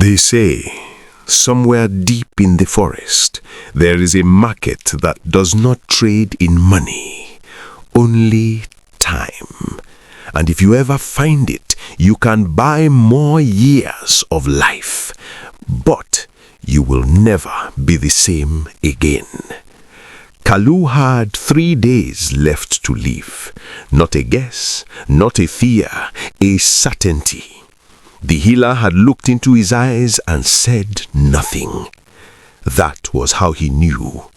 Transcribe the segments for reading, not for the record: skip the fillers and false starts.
They say, somewhere deep in the forest, there is a market that does not trade in money, only time. And if you ever find it, you can buy more years of life, but you will never be the same again. Kalu had 3 days left to live. Not a guess, not a fear, a certainty. The healer had looked into his eyes and said nothing. That was how he knew.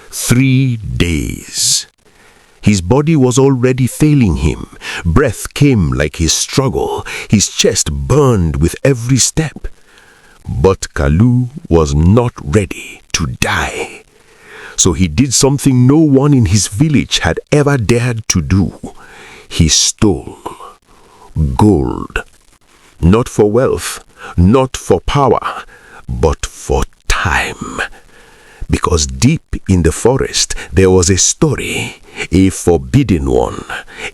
3 days. His body was already failing him. Breath came like a struggle. His chest burned with every step. But Kalu was not ready to die. So he did something no one in his village had ever dared to do. He stole gold. Not for wealth, not for power, but for time. Because deep in the forest there was a story, a forbidden one,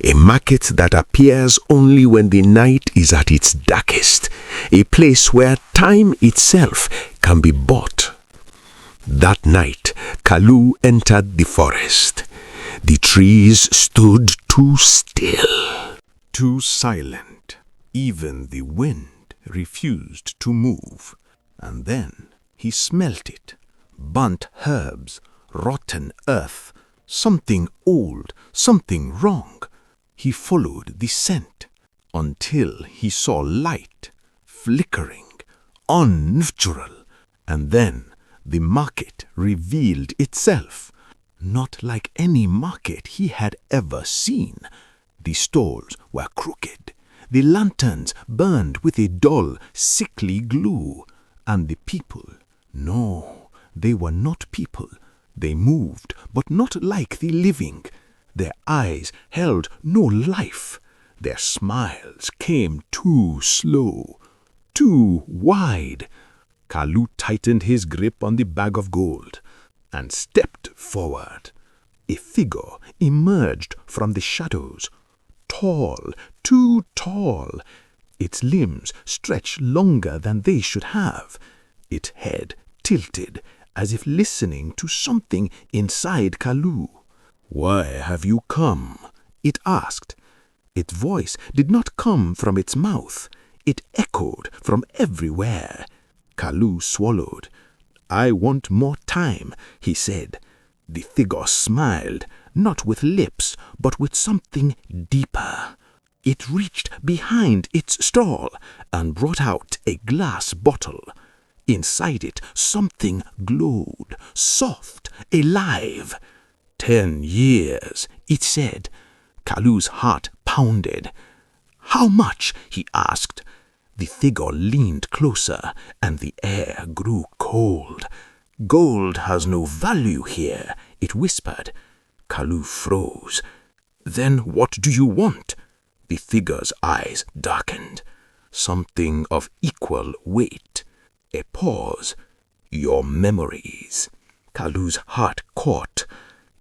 a market that appears only when the night is at its darkest, a place where time itself can be bought. That night, Kalu entered the forest. The trees stood too still, too silent. Even the wind refused to move. And then he smelt it. Burnt herbs, rotten earth, something old, something wrong. He followed the scent until he saw light, flickering, unnatural. And then the market revealed itself, not like any market he had ever seen. The stalls were crooked. The lanterns burned with a dull, sickly glue. And the people, no, they were not people. They moved, but not like the living. Their eyes held no life. Their smiles came too slow, too wide. Kalu tightened his grip on the bag of gold and stepped forward. A figure emerged from the shadows. Tall, too tall. Its limbs stretched longer than they should have. Its head tilted, as if listening to something inside Kalu. "Why have you come?" it asked. Its voice did not come from its mouth. It echoed from everywhere. Kalu swallowed. "I want more time," he said. The figure smiled, not with lips, but with something deeper. It reached behind its stall and brought out a glass bottle. Inside it, something glowed, soft, alive. 10 years, it said. Kalu's heart pounded. "How much?" he asked. The figure leaned closer, and the air grew cold. "Gold has no value here," it whispered. Kalu froze. "Then what do you want?" The figure's eyes darkened. Something of equal weight. A pause. "Your memories." Kalu's heart caught.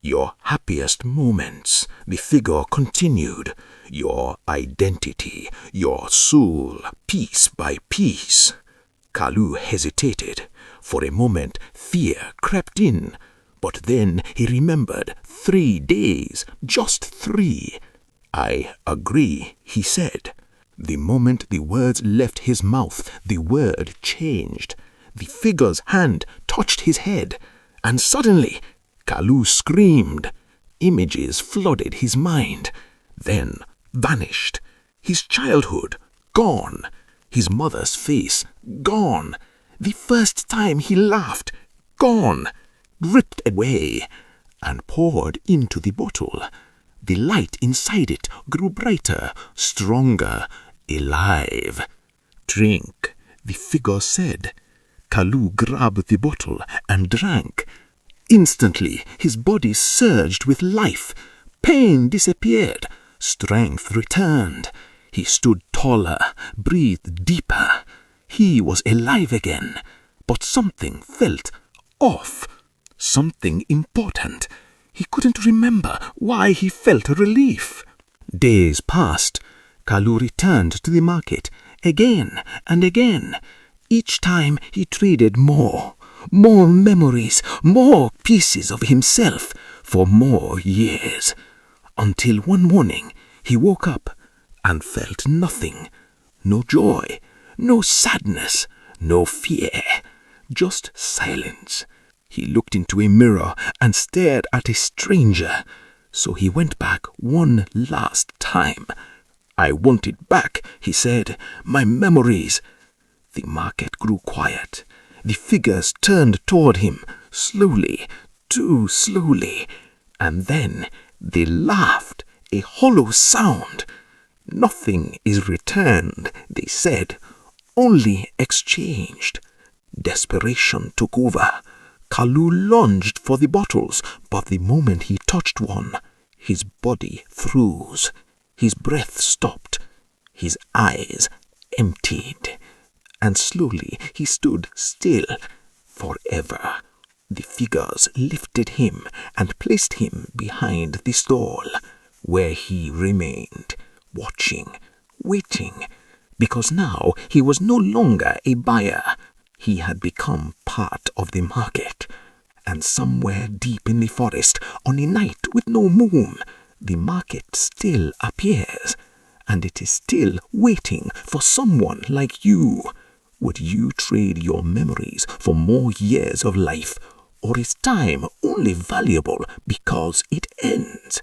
"Your happiest moments," the figure continued. "Your identity, your soul, piece by piece." Kalu hesitated. For a moment, fear crept in. But then he remembered 3 days, just 3. "I agree," he said. The moment the words left his mouth, the word changed. The figure's hand touched his head, and suddenly Kalu screamed. Images flooded his mind, then vanished. His childhood gone. His mother's face gone. The first time he laughed gone. Ripped away and poured into the bottle. The light inside it grew brighter, stronger, alive. "Drink," the figure said. Kalu grabbed the bottle and drank. Instantly, his body surged with life. Pain disappeared. Strength returned. He stood taller, breathed deeper. He was alive again. But something felt off. Something important. He couldn't remember why he felt relief. Days passed. Kalu returned to the market again and again. Each time he traded more memories, more pieces of himself for more years, until one morning he woke up and felt nothing. No joy, no sadness, no fear, just silence. He looked into a mirror and stared at a stranger. So he went back one last time. "I want it back," he said, "my memories." The market grew quiet. The figures turned toward him, slowly, too slowly, and then they laughed, a hollow sound. "Nothing is returned," they said, "only exchanged." Desperation took over. Kalu lunged for the bottles, but the moment he touched one, his body froze. His breath stopped. His eyes emptied. And slowly he stood still forever. The figures lifted him and placed him behind the stall, where he remained, watching, waiting, because now he was no longer a buyer. He had become part of the market. And somewhere deep in the forest, on a night with no moon, the market still appears, and it is still waiting for someone like you. Would you trade your memories for more years of life, or is time only valuable because it ends?